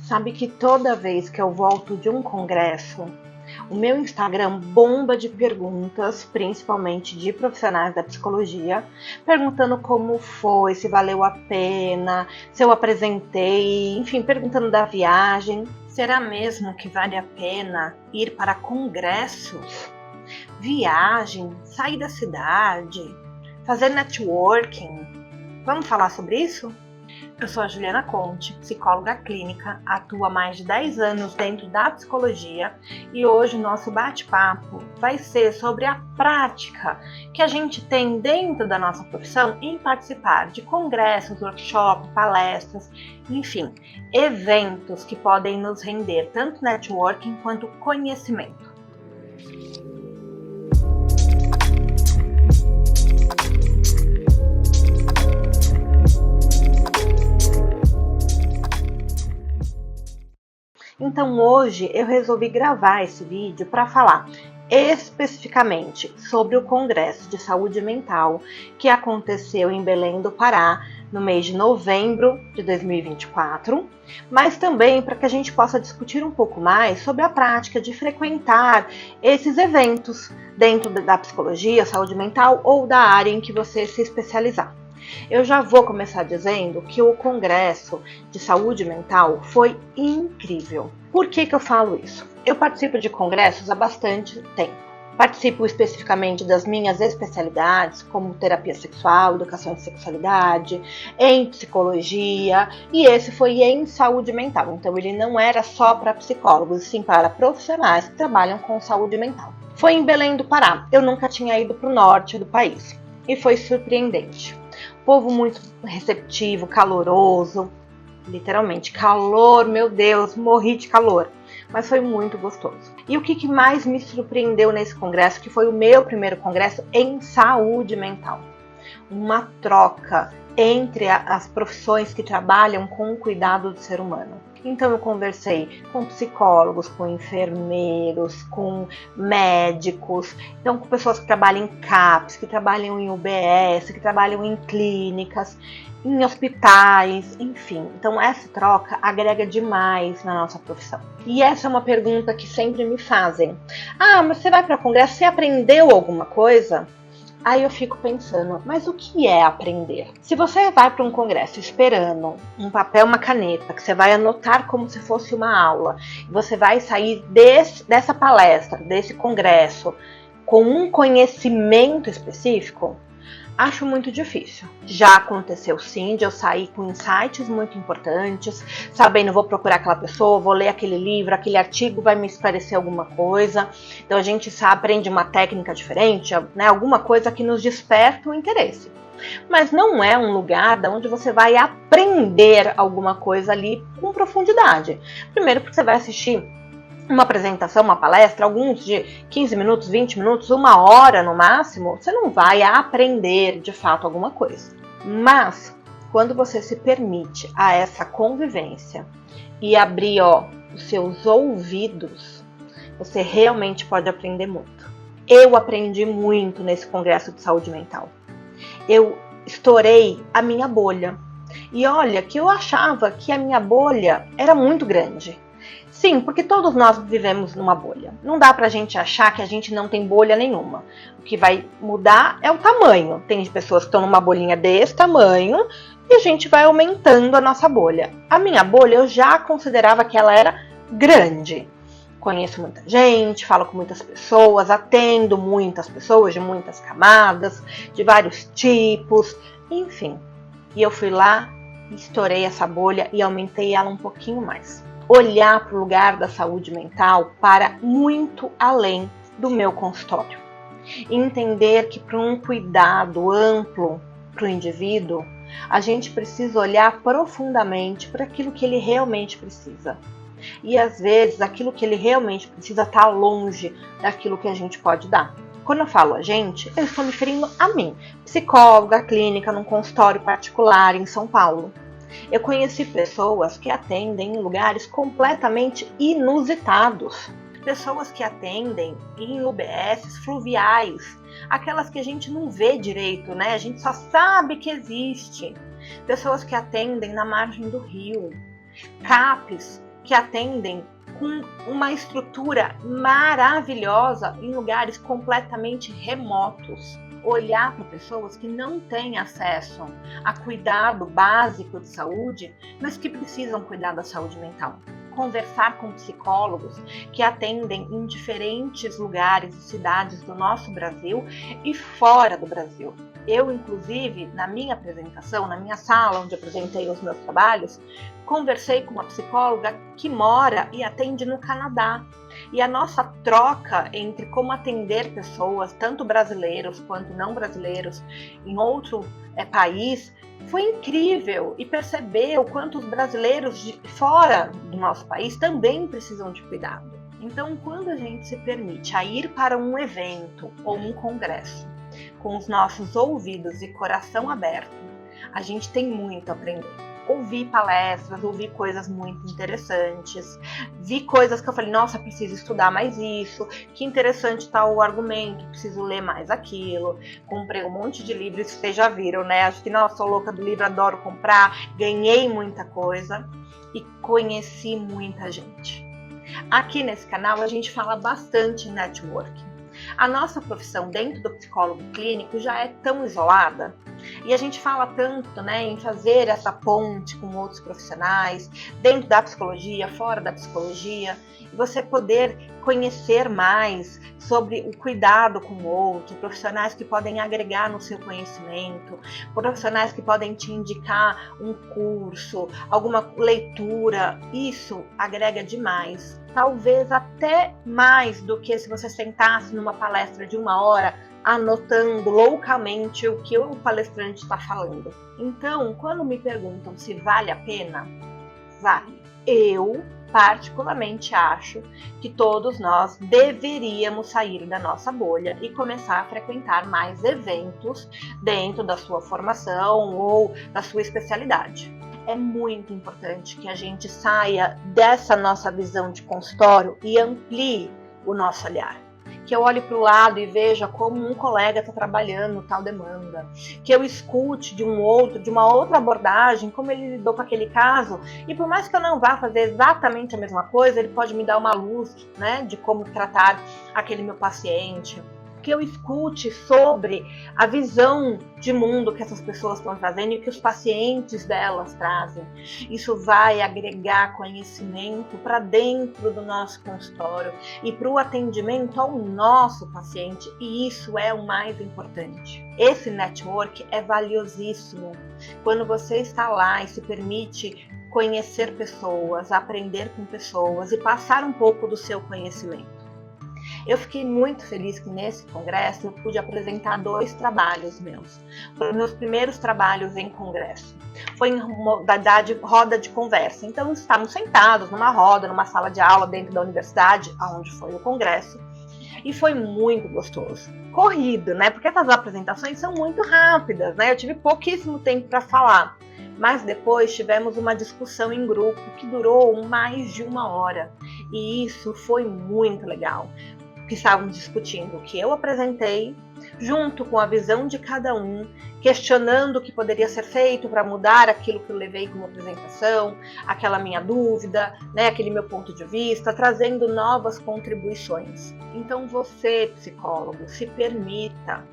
Sabe que toda vez que eu volto de um congresso, o meu Instagram bomba de perguntas, principalmente de profissionais da psicologia, perguntando como foi, se valeu a pena, se eu apresentei, enfim, perguntando da viagem. Será mesmo que vale a pena ir para congressos? Viagem, sair da cidade, fazer networking? Vamos falar sobre isso? Eu sou a Juliana Conte, psicóloga clínica, atuo há mais de 10 anos dentro da psicologia e hoje o nosso bate-papo vai ser sobre a prática que a gente tem dentro da nossa profissão em participar de congressos, workshops, palestras, enfim, eventos que podem nos render tanto networking quanto conhecimento. Então hoje eu resolvi gravar esse vídeo para falar especificamente sobre o Congresso de Saúde Mental que aconteceu em Belém do Pará no mês de novembro de 2024, mas também para que a gente possa discutir um pouco mais sobre a prática de frequentar esses eventos dentro da psicologia, saúde mental ou da área em que você se especializar. Eu já vou começar dizendo que o Congresso de Saúde Mental foi incrível. Por que eu falo isso? Eu participo de congressos há bastante tempo. Participo especificamente das minhas especialidades, como terapia sexual, educação de sexualidade, em psicologia, e esse foi em saúde mental. Então ele não era só para psicólogos, sim para profissionais que trabalham com saúde mental. Foi em Belém do Pará. Eu nunca tinha ido para o norte do país e foi surpreendente. Povo muito receptivo, caloroso, literalmente, calor, meu Deus, morri de calor, mas foi muito gostoso. E o que mais me surpreendeu nesse congresso, que foi o meu primeiro congresso em saúde mental? Uma troca entre as profissões que trabalham com o cuidado do ser humano. Então eu conversei com psicólogos, com enfermeiros, com médicos, então com pessoas que trabalham em CAPS, que trabalham em UBS, que trabalham em clínicas, em hospitais, enfim. Então essa troca agrega demais na nossa profissão. E essa é uma pergunta que sempre me fazem. Ah, mas você vai para o congresso, você aprendeu alguma coisa? Aí eu fico pensando, mas o que é aprender? Se você vai para um congresso esperando um papel, uma caneta, que você vai anotar como se fosse uma aula, e você vai sair dessa palestra, desse congresso, com um conhecimento específico, acho muito difícil. Já aconteceu sim, de eu sair com insights muito importantes, sabendo, vou procurar aquela pessoa, vou ler aquele livro, aquele artigo vai me esclarecer alguma coisa. Então a gente aprende uma técnica diferente, né, alguma coisa que nos desperta o interesse. Mas não é um lugar onde você vai aprender alguma coisa ali com profundidade. Primeiro porque você vai assistir uma apresentação, uma palestra, alguns de 15 minutos, 20 minutos, 1 hora no máximo, você não vai aprender de fato alguma coisa. Mas quando você se permite a essa convivência e abrir os seus ouvidos, você realmente pode aprender muito. Eu aprendi muito nesse congresso de saúde mental. Eu estourei a minha bolha. E olha que eu achava que a minha bolha era muito grande. Sim, porque todos nós vivemos numa bolha. Não dá pra gente achar que a gente não tem bolha nenhuma. O que vai mudar é o tamanho. Tem pessoas que estão numa bolinha desse tamanho e a gente vai aumentando a nossa bolha. A minha bolha eu já considerava que ela era grande. Conheço muita gente, falo com muitas pessoas, atendo muitas pessoas de muitas camadas, de vários tipos, enfim. E eu fui lá, estourei essa bolha e aumentei ela um pouquinho mais. Olhar para o lugar da saúde mental para muito além do meu consultório. E entender que para um cuidado amplo para o indivíduo, a gente precisa olhar profundamente para aquilo que ele realmente precisa. E às vezes aquilo que ele realmente precisa está longe daquilo que a gente pode dar. Quando eu falo a gente, eu estou me referindo a mim, psicóloga clínica num consultório particular em São Paulo. Eu conheci pessoas que atendem em lugares completamente inusitados. Pessoas que atendem em UBSs fluviais, aquelas que a gente não vê direito, né? A gente só sabe que existe. Pessoas que atendem na margem do rio. CAPs que atendem com uma estrutura maravilhosa em lugares completamente remotos. Olhar para pessoas que não têm acesso a cuidado básico de saúde, mas que precisam cuidar da saúde mental. Conversar com psicólogos que atendem em diferentes lugares e cidades do nosso Brasil e fora do Brasil. Eu, inclusive, na minha apresentação, na minha sala onde apresentei os meus trabalhos, conversei com uma psicóloga que mora e atende no Canadá. E a nossa troca entre como atender pessoas, tanto brasileiros quanto não brasileiros, em outro país, foi incrível, e perceber o quanto os brasileiros de fora do nosso país também precisam de cuidado. Então, quando a gente se permite a ir para um evento ou um congresso com os nossos ouvidos e coração aberto, a gente tem muito a aprender. Ouvi palestras, ouvi coisas muito interessantes, vi coisas que eu falei, nossa, preciso estudar mais isso, que interessante tá o argumento, preciso ler mais aquilo. Comprei um monte de livros, vocês já viram, né? Acho que, nossa, sou louca do livro, adoro comprar, ganhei muita coisa e conheci muita gente. Aqui nesse canal a gente fala bastante em networking. A nossa profissão dentro do psicólogo clínico já é tão isolada e a gente fala tanto, né, em fazer essa ponte com outros profissionais, dentro da psicologia, fora da psicologia, e você poder conhecer mais sobre o cuidado com o outro, profissionais que podem agregar no seu conhecimento, profissionais que podem te indicar um curso, alguma leitura, isso agrega demais. Talvez até mais do que se você sentasse numa palestra de 1 hora anotando loucamente o que o palestrante está falando. Então, quando me perguntam se vale a pena, vale. Eu, particularmente, acho que todos nós deveríamos sair da nossa bolha e começar a frequentar mais eventos dentro da sua formação ou da sua especialidade. É muito importante que a gente saia dessa nossa visão de consultório e amplie o nosso olhar. Que eu olhe para o lado e veja como um colega está trabalhando tal demanda. Que eu escute de uma outra abordagem, como ele lidou com aquele caso. E por mais que eu não vá fazer exatamente a mesma coisa, ele pode me dar uma luz, né, de como tratar aquele meu paciente. Que eu escute sobre a visão de mundo que essas pessoas estão trazendo e que os pacientes delas trazem. Isso vai agregar conhecimento para dentro do nosso consultório e para o atendimento ao nosso paciente, e isso é o mais importante. Esse network é valiosíssimo. Quando você está lá e se permite conhecer pessoas, aprender com pessoas e passar um pouco do seu conhecimento. Eu fiquei muito feliz que nesse congresso eu pude apresentar 2 trabalhos meus. Foram meus primeiros trabalhos em congresso. Foi em modalidade roda de conversa. Então estávamos sentados numa roda, numa sala de aula dentro da universidade, onde foi o congresso. E foi muito gostoso. Corrido, né? Porque essas apresentações são muito rápidas, né? Eu tive pouquíssimo tempo para falar. Mas depois tivemos uma discussão em grupo que durou mais de 1 hora. E isso foi muito legal. Que estávamos discutindo o que eu apresentei, junto com a visão de cada um, questionando o que poderia ser feito para mudar aquilo que eu levei como apresentação, aquela minha dúvida, né, aquele meu ponto de vista, trazendo novas contribuições. Então você, psicólogo, se permita.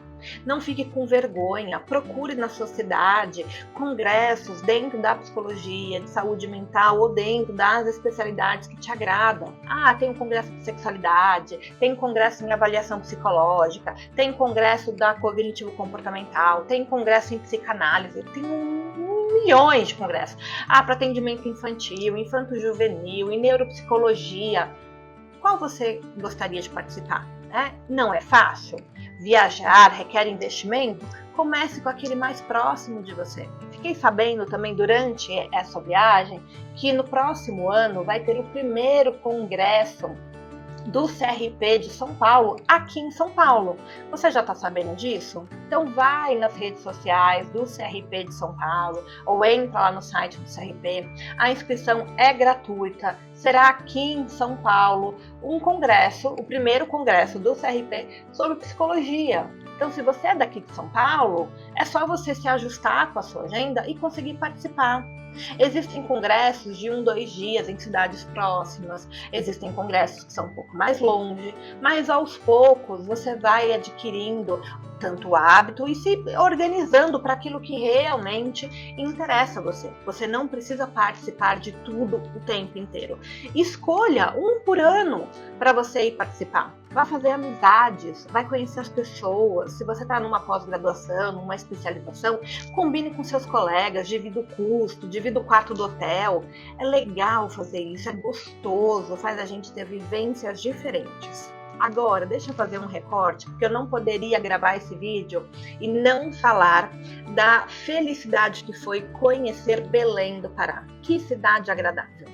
Não fique com vergonha, procure na sua cidade congressos dentro da psicologia, de saúde mental ou dentro das especialidades que te agradam. Tem um congresso de sexualidade, tem congresso em avaliação psicológica, tem congresso da cognitivo-comportamental, tem congresso em psicanálise, tem milhões de congressos. Para atendimento infantil, infanto-juvenil, em neuropsicologia. Qual você gostaria de participar? Não é fácil? Viajar requer investimento? Comece com aquele mais próximo de você. Fiquei sabendo também durante essa viagem que no próximo ano vai ter o primeiro congresso do CRP de São Paulo, aqui em São Paulo. Você já está sabendo disso? Então vai nas redes sociais do CRP de São Paulo ou entra lá no site do CRP. A inscrição é gratuita. Será aqui em São Paulo um congresso, o primeiro congresso do CRP sobre psicologia. Então, se você é daqui de São Paulo, é só você se ajustar com a sua agenda e conseguir participar. Existem congressos de 1, 2 dias em cidades próximas, existem congressos que são um pouco mais longe, mas aos poucos você vai adquirindo tanto o hábito e se organizando para aquilo que realmente interessa a você. Você não precisa participar de tudo o tempo inteiro. Escolha um por ano para você ir participar. Vai fazer amizades, vai conhecer as pessoas. Se você está numa pós-graduação, numa especialização, combine com seus colegas, divida o custo, divida o quarto do hotel. É legal fazer isso, é gostoso, faz a gente ter vivências diferentes. Agora, deixa eu fazer um recorte, porque eu não poderia gravar esse vídeo e não falar da felicidade que foi conhecer Belém do Pará. Que cidade agradável!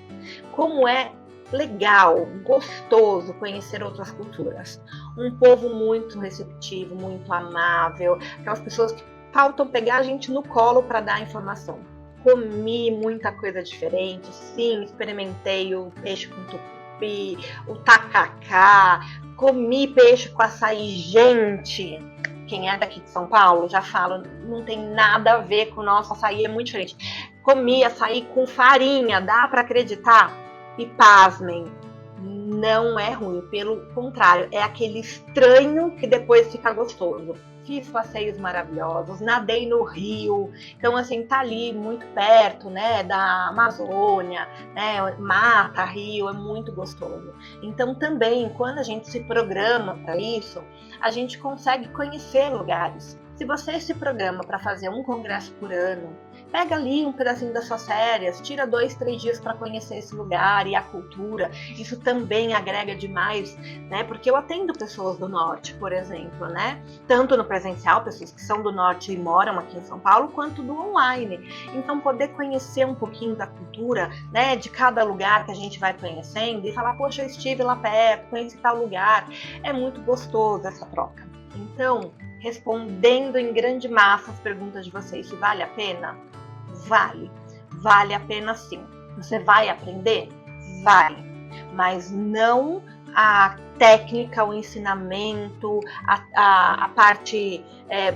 Como é legal, gostoso conhecer outras culturas. Um povo muito receptivo, muito amável, aquelas pessoas que faltam pegar a gente no colo para dar informação. Comi muita coisa diferente, sim, experimentei o peixe com tucupi, o tacacá, comi peixe com açaí. Gente, quem é daqui de São Paulo já fala, não tem nada a ver com o nosso açaí, é muito diferente. Comi açaí com farinha, dá para acreditar? E pasmem, não é ruim, pelo contrário, é aquele estranho que depois fica gostoso. Fiz passeios maravilhosos, nadei no rio, então assim, tá ali muito perto, né, da Amazônia, né, mata, rio, é muito gostoso. Então também, quando a gente se programa para isso, a gente consegue conhecer lugares. Se você se programa para fazer um congresso por ano, pega ali um pedacinho das suas férias, tira 2, 3 dias para conhecer esse lugar e a cultura. Isso também agrega demais, né? Porque eu atendo pessoas do norte, por exemplo, né? Tanto no presencial, pessoas que são do norte e moram aqui em São Paulo, quanto do online. Então, poder conhecer um pouquinho da cultura, né? De cada lugar que a gente vai conhecendo e falar, poxa, eu estive lá perto, conheci tal lugar. É muito gostoso essa troca. Então, respondendo em grande massa as perguntas de vocês, se vale a pena? Vale a pena sim. Você vai aprender? Vai, mas não a técnica, o ensinamento, a parte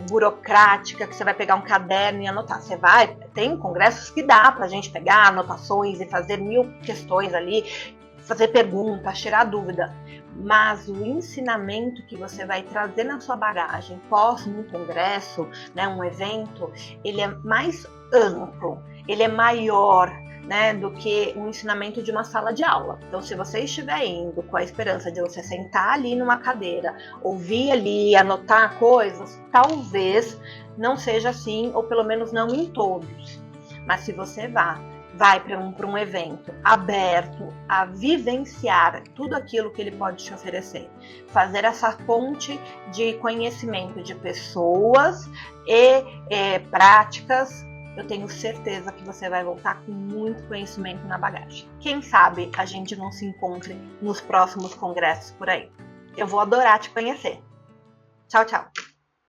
burocrática, que você vai pegar um caderno e anotar. Você vai, tem congressos que dá pra gente pegar anotações e fazer 1000 questões ali, fazer perguntas, tirar dúvida, mas o ensinamento que você vai trazer na sua bagagem pós um congresso, né, um evento, ele é mais amplo, ele é maior, né, do que um ensinamento de uma sala de aula. Então, se você estiver indo com a esperança de você sentar ali numa cadeira, ouvir ali, anotar coisas, talvez não seja assim, ou pelo menos não em todos. Mas se você vai para um evento aberto a vivenciar tudo aquilo que ele pode te oferecer, fazer essa ponte de conhecimento de pessoas e práticas, eu tenho certeza que você vai voltar com muito conhecimento na bagagem. Quem sabe a gente não se encontre nos próximos congressos por aí. Eu vou adorar te conhecer. Tchau, tchau!